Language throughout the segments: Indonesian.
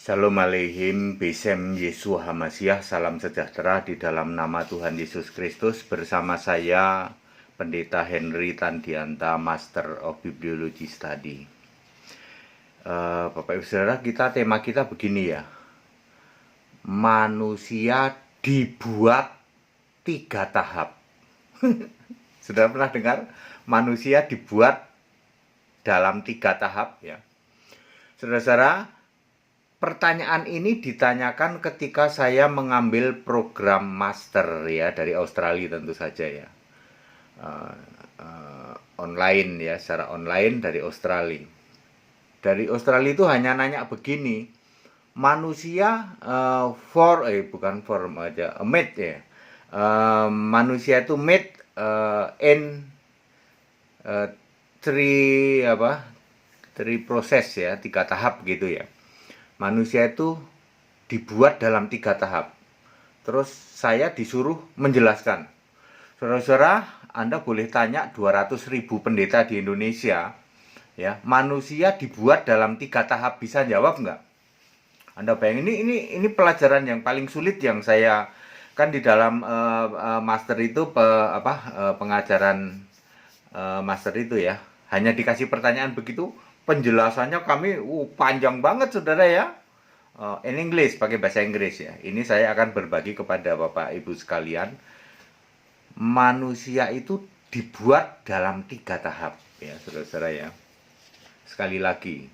Shalom aleihim, Besem Yesus Hamasiah, salam sejahtera di dalam nama Tuhan Yesus Kristus. Bersama saya, Pendeta Henry Tandianta, Master of Bibliology Study. Bapak Ibu Saudara, tema kita begini ya. Manusia dibuat 3 tahap. Sudah pernah dengar? Manusia dibuat dalam 3 tahap ya. Saudara-saudara, pertanyaan ini ditanyakan ketika saya mengambil program master ya dari Australia tentu saja ya, online ya, secara online dari Australia. Dari Australia itu hanya nanya begini, manusia made ya, manusia itu made in three proses ya, 3 tahap gitu ya. Manusia itu dibuat dalam 3 tahap. Terus saya disuruh menjelaskan. Saudara-saudara, Anda boleh tanya 200.000 pendeta di Indonesia, ya, manusia dibuat dalam 3 tahap, bisa jawab nggak? Anda bayangin, ini pelajaran yang paling sulit yang saya kan di dalam master itu pengajaran master itu ya, hanya dikasih pertanyaan begitu. Penjelasannya kami panjang banget saudara ya, in English, pakai bahasa Inggris ya. Ini saya akan berbagi kepada Bapak Ibu sekalian. Manusia itu dibuat dalam 3 tahap ya saudara-saudara ya. Sekali lagi,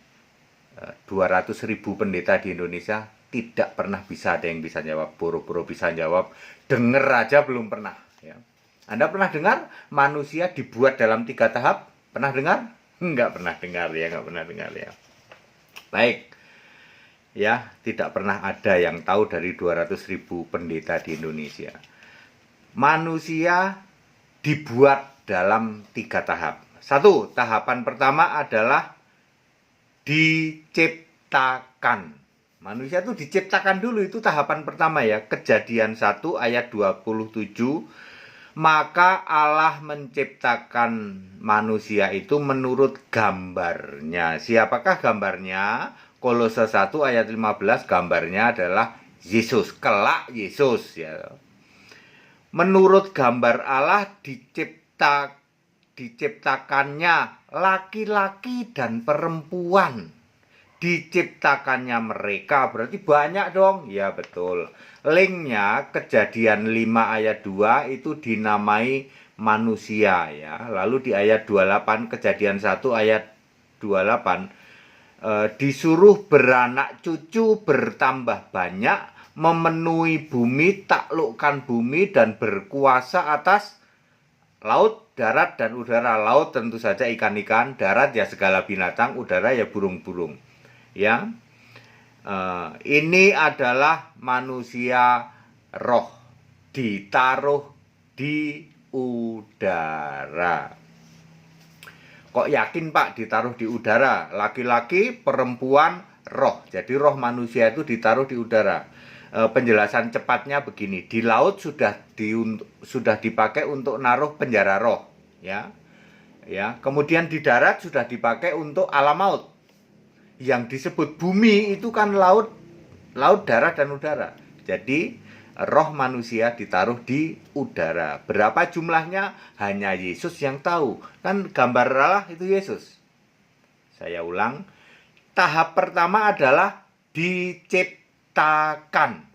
200.000 pendeta di Indonesia tidak pernah bisa ada yang bisa jawab, boro-boro bisa jawab, denger aja belum pernah ya. Anda pernah dengar manusia dibuat dalam 3 tahap? Pernah dengar? Nggak pernah dengar ya. Baik. Ya, tidak pernah ada yang tahu dari 200.000 pendeta di Indonesia. Manusia dibuat dalam 3 tahap. 1, tahapan pertama adalah diciptakan. Manusia itu diciptakan dulu, itu tahapan pertama ya. Kejadian 1 ayat 27. Maka Allah menciptakan manusia itu menurut gambarnya. Siapakah gambarnya? Kolose 1 ayat 15, gambarnya adalah Yesus, kelak Yesus ya. Menurut gambar Allah diciptakannya laki-laki dan perempuan. Diciptakannya mereka, berarti banyak dong. Ya betul. Linknya Kejadian 5 ayat 2 itu dinamai manusia ya. Lalu di ayat 28 Kejadian 1 ayat 28 disuruh beranak cucu, bertambah banyak, memenuhi bumi, taklukkan bumi, dan berkuasa atas laut, darat, dan udara. Laut tentu saja ikan-ikan, darat ya segala binatang, udara ya burung-burung. Ya, ini adalah manusia roh ditaruh di udara. Kok yakin Pak ditaruh di udara? Laki-laki, perempuan, roh. Jadi roh manusia itu ditaruh di udara. Penjelasan cepatnya begini, di laut sudah dipakai untuk naruh penjara roh, ya. Ya, kemudian di darat sudah dipakai untuk alam maut. Yang disebut bumi itu kan laut, darat, dan udara. Jadi roh manusia ditaruh di udara. Berapa jumlahnya? Hanya Yesus yang tahu. Kan gambar Allah itu Yesus. Saya ulang. Tahap pertama adalah diciptakan.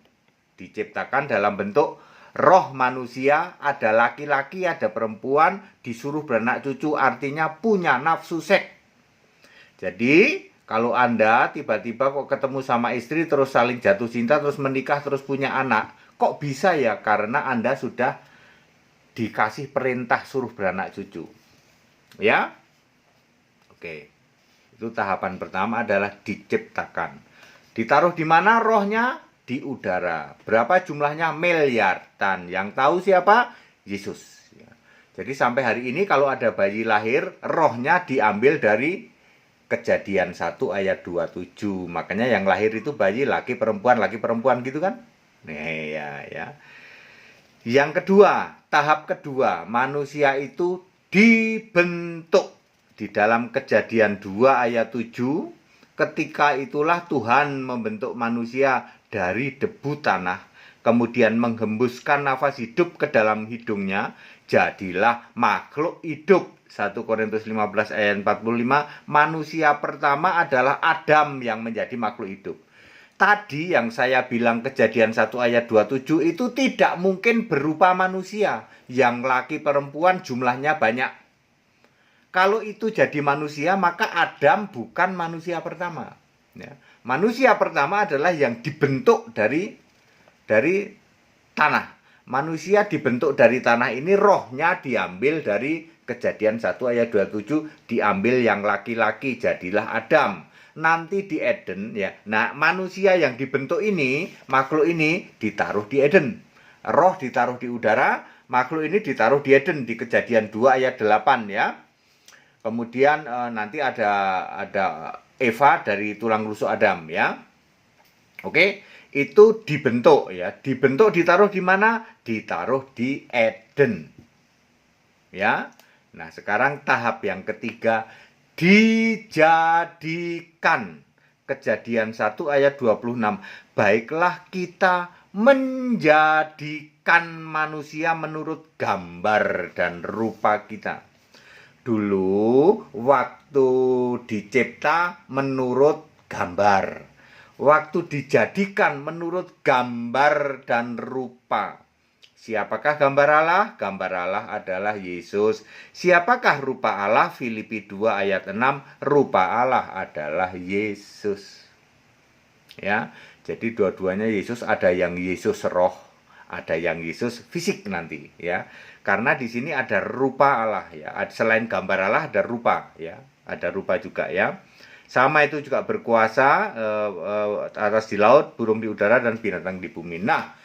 Diciptakan dalam bentuk roh manusia, ada laki-laki, ada perempuan, disuruh beranak cucu, artinya punya nafsu seks. Jadi kalau Anda tiba-tiba kok ketemu sama istri, terus saling jatuh cinta, terus menikah, terus punya anak, kok bisa ya? Karena Anda sudah dikasih perintah suruh beranak cucu. Ya? Oke. Itu tahapan pertama adalah diciptakan. Ditaruh di mana rohnya? Di udara. Berapa jumlahnya? Miliaran. Yang tahu siapa? Yesus. Ya. Jadi sampai hari ini kalau ada bayi lahir, rohnya diambil dari Kejadian 1 ayat 27. Makanya yang lahir itu bayi laki perempuan gitu kan? Nih ya. Yang kedua, tahap kedua, manusia itu dibentuk. Di dalam Kejadian 2 ayat 7 Ketika itulah Tuhan membentuk manusia dari debu tanah, kemudian menghembuskan nafas hidup ke dalam hidungnya, jadilah makhluk hidup. 1 Korintus 15 ayat 45, manusia pertama adalah Adam yang menjadi makhluk hidup. Tadi yang saya bilang Kejadian 1 ayat 27 itu tidak mungkin berupa manusia. Yang laki perempuan jumlahnya banyak. Kalau itu jadi manusia, maka Adam bukan manusia pertama. Ya. Manusia pertama adalah yang dibentuk dari tanah. Manusia dibentuk dari tanah ini, rohnya diambil dari Kejadian 1 ayat 27, diambil yang laki-laki, jadilah Adam. Nanti di Eden, ya. Nah, manusia yang dibentuk ini, makhluk ini ditaruh di Eden. Roh ditaruh di udara, makhluk ini ditaruh di Eden di Kejadian 2 ayat 8, ya. Kemudian nanti ada Eva dari tulang rusuk Adam, ya. Oke, itu dibentuk, ya. Dibentuk ditaruh di mana? Ditaruh di Eden. Ya. Nah, sekarang tahap yang ketiga, dijadikan. Kejadian 1 ayat 26. Baiklah kita menjadikan manusia menurut gambar dan rupa kita. Dulu waktu dicipta menurut gambar, waktu dijadikan menurut gambar dan rupa. Siapakah gambar Allah? Gambar Allah adalah Yesus. Siapakah rupa Allah? Filipi 2 ayat 6, rupa Allah adalah Yesus. Ya, jadi dua-duanya Yesus, ada yang Yesus roh, ada yang Yesus fisik nanti, ya. Karena di sini ada rupa Allah, ya. Selain gambar Allah ada rupa, ya. Ada rupa juga, ya. Sama itu juga berkuasa atas di laut, burung di udara, dan binatang di bumi. Nah,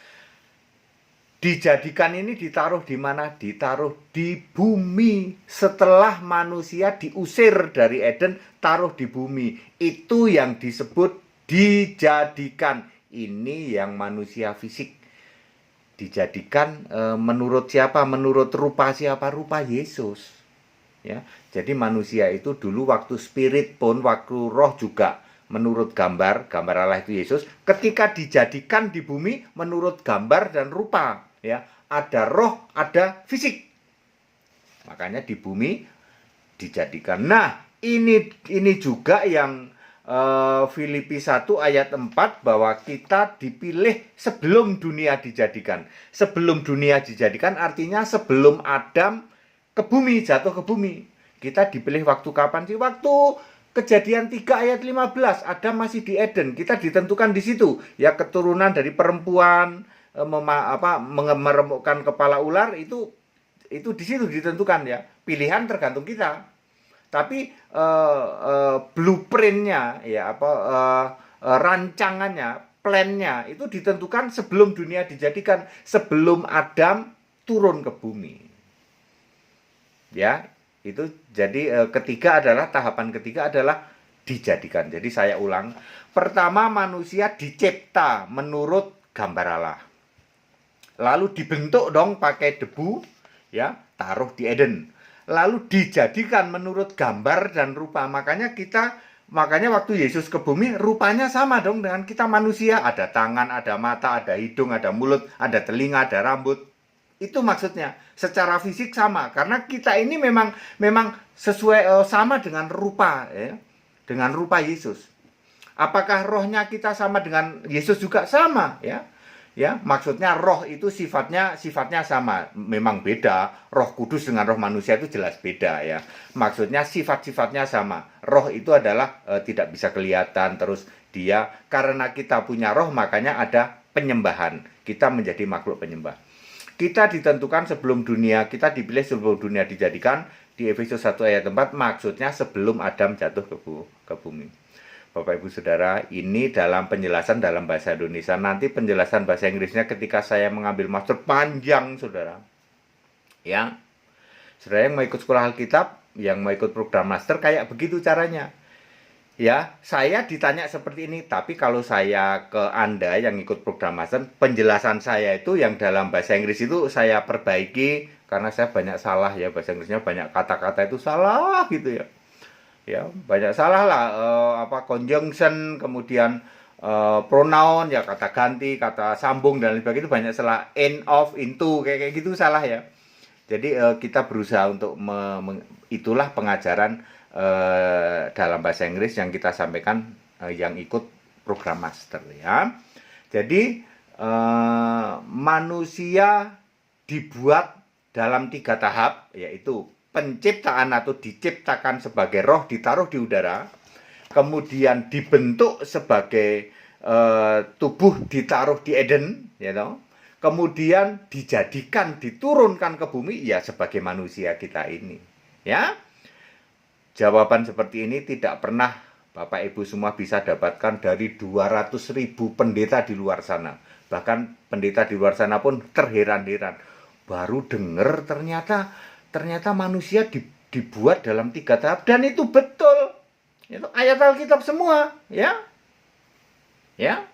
dijadikan ini ditaruh di mana? Ditaruh di bumi. Setelah manusia diusir dari Eden, taruh di bumi. Itu yang disebut dijadikan. Ini yang manusia fisik. Dijadikan menurut siapa? Menurut rupa siapa? Rupa Yesus. Ya, jadi manusia itu dulu waktu spirit pun, waktu roh juga menurut gambar Allah itu Yesus. Ketika dijadikan di bumi menurut gambar dan rupa, ya, ada roh, ada fisik. Makanya di bumi dijadikan. Nah, ini juga yang Filipi 1 ayat 4, bahwa kita dipilih sebelum dunia dijadikan. Sebelum dunia dijadikan artinya sebelum Adam ke bumi, jatuh ke bumi. Kita dipilih waktu kapan sih? Waktu Kejadian 3 ayat 15, Adam masih di Eden. Kita ditentukan di situ. Ya, keturunan dari perempuan meremukkan kepala ular, itu di situ ditentukan, ya. Pilihan tergantung kita. Tapi blueprintnya, ya, rancangannya, plannya itu ditentukan sebelum dunia dijadikan, sebelum Adam turun ke bumi. Ya, itu jadi tahapan ketiga adalah dijadikan. Jadi saya ulang, pertama manusia dicipta menurut gambar Allah. Lalu dibentuk dong pakai debu, ya, taruh di Eden. Lalu dijadikan menurut gambar dan rupa. Makanya waktu Yesus ke bumi, rupanya sama dong dengan kita manusia. Ada tangan, ada mata, ada hidung, ada mulut, ada telinga, ada rambut. Itu maksudnya. Secara fisik sama. Karena kita ini memang sesuai, sama dengan rupa, ya, dengan rupa Yesus. Apakah rohnya kita sama dengan Yesus juga? Sama, ya. Ya, maksudnya roh itu sifatnya sama. Memang beda. Roh Kudus dengan roh manusia itu jelas beda, ya. Maksudnya sifat-sifatnya sama. Roh itu adalah tidak bisa kelihatan. Terus dia, karena kita punya roh, makanya ada penyembahan. Kita menjadi makhluk penyembah. Kita ditentukan sebelum dunia, kita dipilih sebelum dunia dijadikan. Di Efesus 1 ayat 4, maksudnya sebelum Adam jatuh ke bumi. Bapak Ibu Saudara, ini dalam penjelasan dalam bahasa Indonesia. Nanti penjelasan bahasa Inggrisnya ketika saya mengambil master panjang, Saudara. Ya. Saudara yang mau ikut sekolah Alkitab, yang mau ikut program master, kayak begitu caranya. Ya, saya ditanya seperti ini, tapi kalau saya ke Anda yang ikut program master, penjelasan saya itu yang dalam bahasa Inggris itu saya perbaiki, karena saya banyak salah, ya, bahasa Inggrisnya banyak kata-kata itu salah gitu, ya. ya banyak salah lah, conjunction, kemudian pronoun, ya kata ganti, kata sambung dan lain sebagainya, itu banyak salah, in, of, into, kayak gitu salah ya. Jadi kita berusaha untuk itulah pengajaran dalam bahasa Inggris yang kita sampaikan yang ikut program master ya. Jadi manusia dibuat dalam 3 tahap, yaitu penciptaan atau diciptakan sebagai roh, ditaruh di udara, kemudian dibentuk sebagai tubuh, ditaruh di Eden, you know? Kemudian dijadikan, diturunkan ke bumi, ya sebagai manusia kita ini, ya. Jawaban seperti ini tidak pernah Bapak Ibu semua bisa dapatkan dari 200.000 pendeta di luar sana. Bahkan pendeta di luar sana pun terheran-heran. Baru dengar ternyata manusia dibuat dalam 3 tahap, dan itu betul. Itu ayat Alkitab semua, ya. Ya.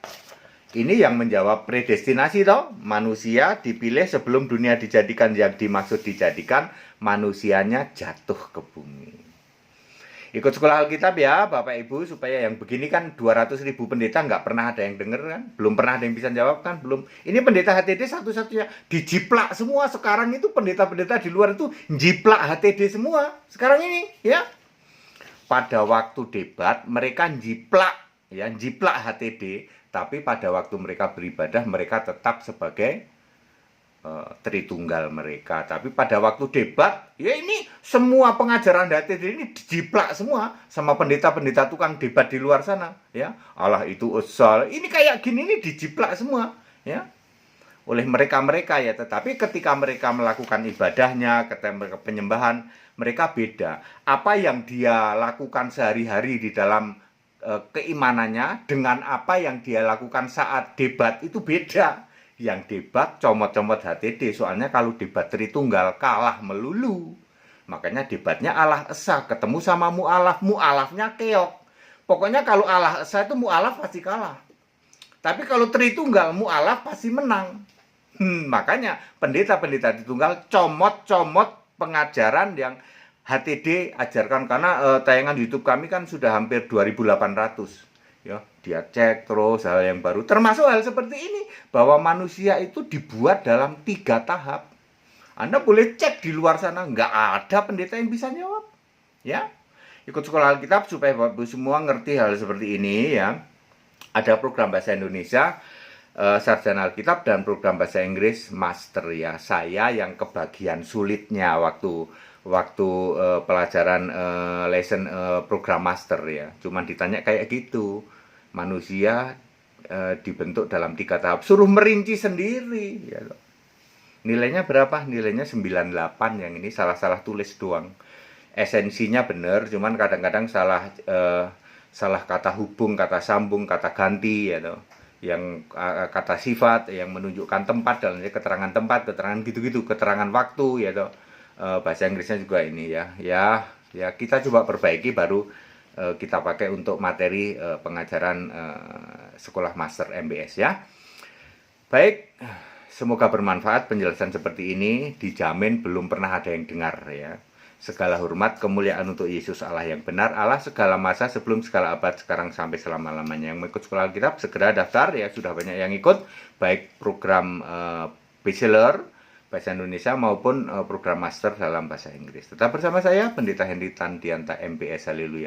Ini yang menjawab predestinasi toh. Manusia dipilih sebelum dunia dijadikan, yang dimaksud dijadikan manusianya jatuh ke bumi. Ikut sekolah Alkitab ya Bapak Ibu, supaya yang begini kan 200.000 pendeta nggak pernah ada yang denger kan, belum pernah ada yang bisa jawab kan, belum. Ini pendeta HTD satu-satunya dijiplak semua sekarang itu, pendeta-pendeta di luar itu jiplak HTD semua sekarang ini ya. Pada waktu debat mereka jiplak HTD, tapi pada waktu mereka beribadah mereka tetap sebagai Tritunggal mereka. Tapi pada waktu debat, ya ini semua pengajaran HTD ini dijiplak semua sama pendeta-pendeta tukang debat di luar sana, ya. Allah itu asal. Ini kayak gini ini dijiplak semua, ya. Oleh mereka-mereka ya, tetapi ketika mereka melakukan ibadahnya, ketika mereka penyembahan, mereka beda. Apa yang dia lakukan sehari-hari di dalam keimanannya dengan apa yang dia lakukan saat debat itu beda. Yang debat comot-comot HTD, soalnya kalau debat Tritunggal kalah melulu. Makanya debatnya Allah Esa ketemu sama mu'alafnya keok. Pokoknya kalau Allah Esa itu mu'alaf pasti kalah. Tapi kalau Tritunggal mu'alaf pasti menang. Makanya pendeta-pendeta Tritunggal comot-comot pengajaran yang HTD ajarkan, karena tayangan YouTube kami kan sudah hampir 2.800. Ya, dia cek terus hal yang baru, termasuk hal seperti ini, bahwa manusia itu dibuat dalam 3 tahap. Anda boleh cek di luar sana, nggak ada pendeta yang bisa jawab. Ya, ikut sekolah Alkitab supaya Bapak semua ngerti hal seperti ini ya. Ada program bahasa Indonesia, sarjana Alkitab, dan program bahasa Inggris master ya. Saya yang kebagian sulitnya waktu pelajaran lesson program master ya. Cuman ditanya kayak gitu. Manusia dibentuk dalam 3 tahap, suruh merinci sendiri ya. Nilainya berapa? Nilainya 98, yang ini salah tulis doang. Esensinya bener, cuman kadang-kadang salah kata hubung, kata sambung, kata ganti ya toh. Yang kata sifat yang menunjukkan tempat, dalam keterangan tempat, keterangan gitu-gitu, keterangan waktu ya toh. Bahasa Inggrisnya juga ini ya kita coba perbaiki, baru kita pakai untuk materi pengajaran sekolah master MBS ya. Baik, semoga bermanfaat penjelasan seperti ini, dijamin belum pernah ada yang dengar ya. Segala hormat kemuliaan untuk Yesus Allah yang benar, Allah segala masa, sebelum segala abad, sekarang sampai selama-lamanya. Yang mau ikut sekolah Alkitab segera daftar ya, sudah banyak yang ikut, baik program bachelor bahasa Indonesia maupun program master dalam bahasa Inggris. Tetap bersama saya Pendeta Henry Tandianta MBS. Haleluya.